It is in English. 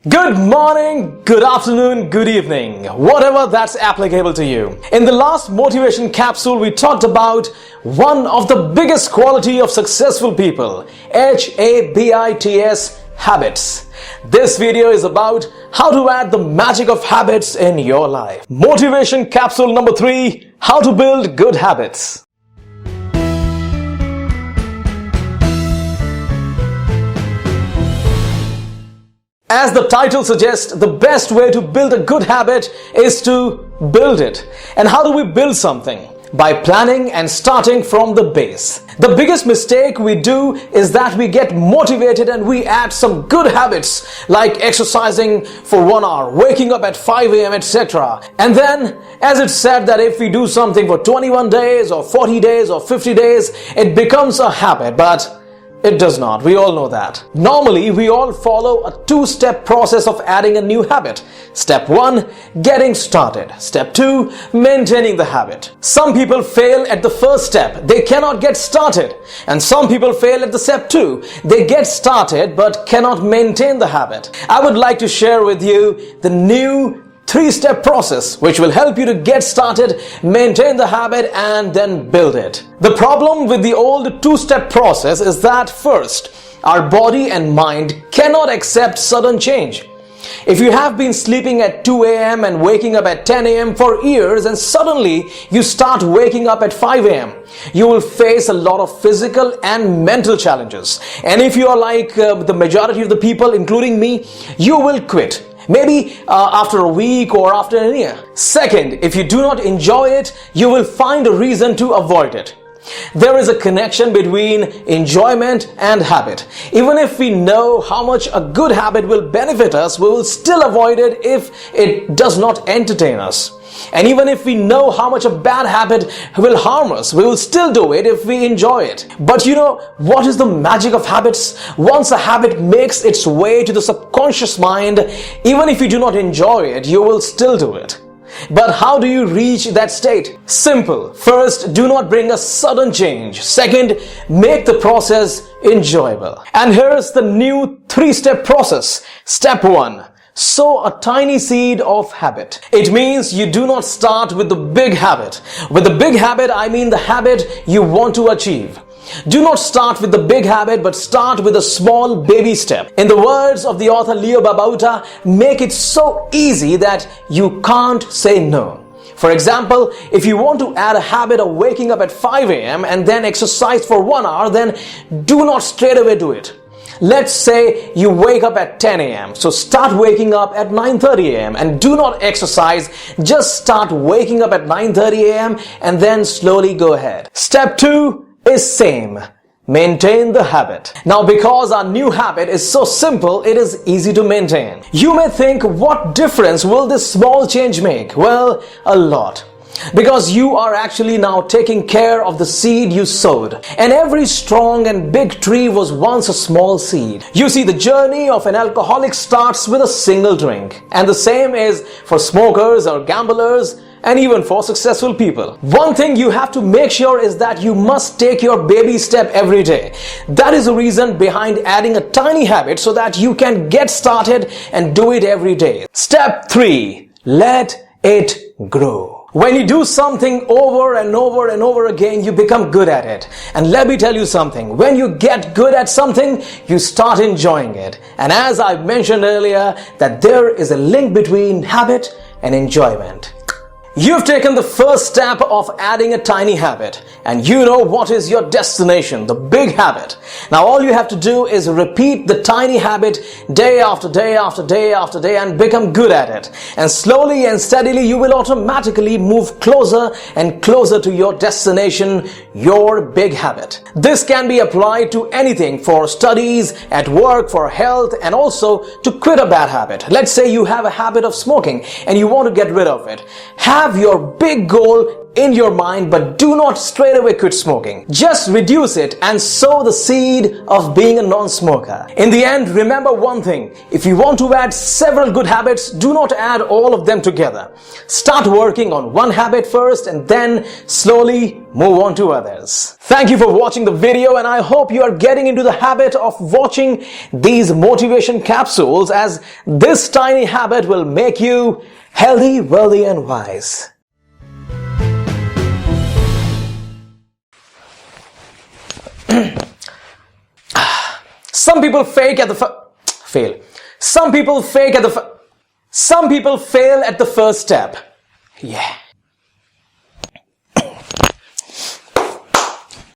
Good morning, good afternoon, good evening, whatever that's applicable to you. In the last motivation capsule, we talked about one of the biggest quality of successful people, HABITS, habits. This video is about how to add the magic of habits in your life. Motivation capsule number 3, how to build good habits. As the title suggests, the best way to build a good habit is to build it. And how do we build something? By planning and starting from the base. The biggest mistake we do is that we get motivated and we add some good habits like exercising for 1 hour, waking up at 5 a.m., etc. And then, as it's said that if we do something for 21 days or 40 days or 50 days, it becomes a habit. But it does not. We all know that. Normally, we all follow a 2-step process of adding a new habit. Step 1, getting started. Step 2, maintaining the habit. Some people fail at the first step. They cannot get started. And some people fail at the step 2. They get started but cannot maintain the habit. I would like to share with you the new 3-step process which will help you to get started, maintain the habit and then build it. The problem with the old 2-step process is that first, our body and mind cannot accept sudden change. If you have been sleeping at 2 a.m. and waking up at 10 a.m. for years and suddenly you start waking up at 5 a.m., you will face a lot of physical and mental challenges. And if you are like the majority of the people, including me, you will quit. Maybe after a week or after a year. Second, if you do not enjoy it, you will find a reason to avoid it. There is a connection between enjoyment and habit. Even if we know how much a good habit will benefit us, we will still avoid it if it does not entertain us. And even if we know how much a bad habit will harm us, we will still do it if we enjoy it. But you know, what is the magic of habits? Once a habit makes its way to the subconscious mind, even if you do not enjoy it, you will still do it. But how do you reach that state? Simple. First, do not bring a sudden change. Second, make the process enjoyable. And here's the new 3-step process. Step 1. Sow a tiny seed of habit. It means you do not start with the big habit. With the big habit, I mean the habit you want to achieve. Do not start with the big habit, but start with a small baby step. In the words of the author Leo Babauta, make it so easy that you can't say no. For example, if you want to add a habit of waking up at 5 a.m. and then exercise for 1 hour, then do not straight away do it. Let's say you wake up at 10 a.m. So start waking up at 9:30 a.m. and do not exercise. Just start waking up at 9:30 a.m. and then slowly go ahead. Step 2 is same. Maintain the habit. Now, because our new habit is so simple, it is easy to maintain. You may think, what difference will this small change make? Well, a lot. Because you are actually now taking care of the seed you sowed. And every strong and big tree was once a small seed. You see, the journey of an alcoholic starts with a single drink. And the same is for smokers or gamblers and even for successful people. One thing you have to make sure is that you must take your baby step every day. That is the reason behind adding a tiny habit so that you can get started and do it every day. Step 3. Let it grow. When you do something over and over and over again, you become good at it. And let me tell you something, when you get good at something, you start enjoying it. And as I mentioned earlier, that there is a link between habit and enjoyment. You've taken the first step of adding a tiny habit, and you know what is your destination, the big habit. Now all you have to do is repeat the tiny habit day after day after day after day and become good at it. And slowly and steadily you will automatically move closer and closer to your destination, your big habit. This can be applied to anything, for studies, at work, for health, and also to quit a bad habit. Let's say you have a habit of smoking and you want to get rid of it. Have your big goal in your mind, but do not straight away quit smoking. Just reduce it and sow the seed of being a non-smoker. In the end, remember one thing. If you want to add several good habits, do not add all of them together. Start working on one habit first and then slowly move on to others. Thank you for watching the video, and I hope you are getting into the habit of watching these motivation capsules, as this tiny habit will make you healthy, wealthy and wise. Some people fake at the fail. Some people fail at the first step. Yeah.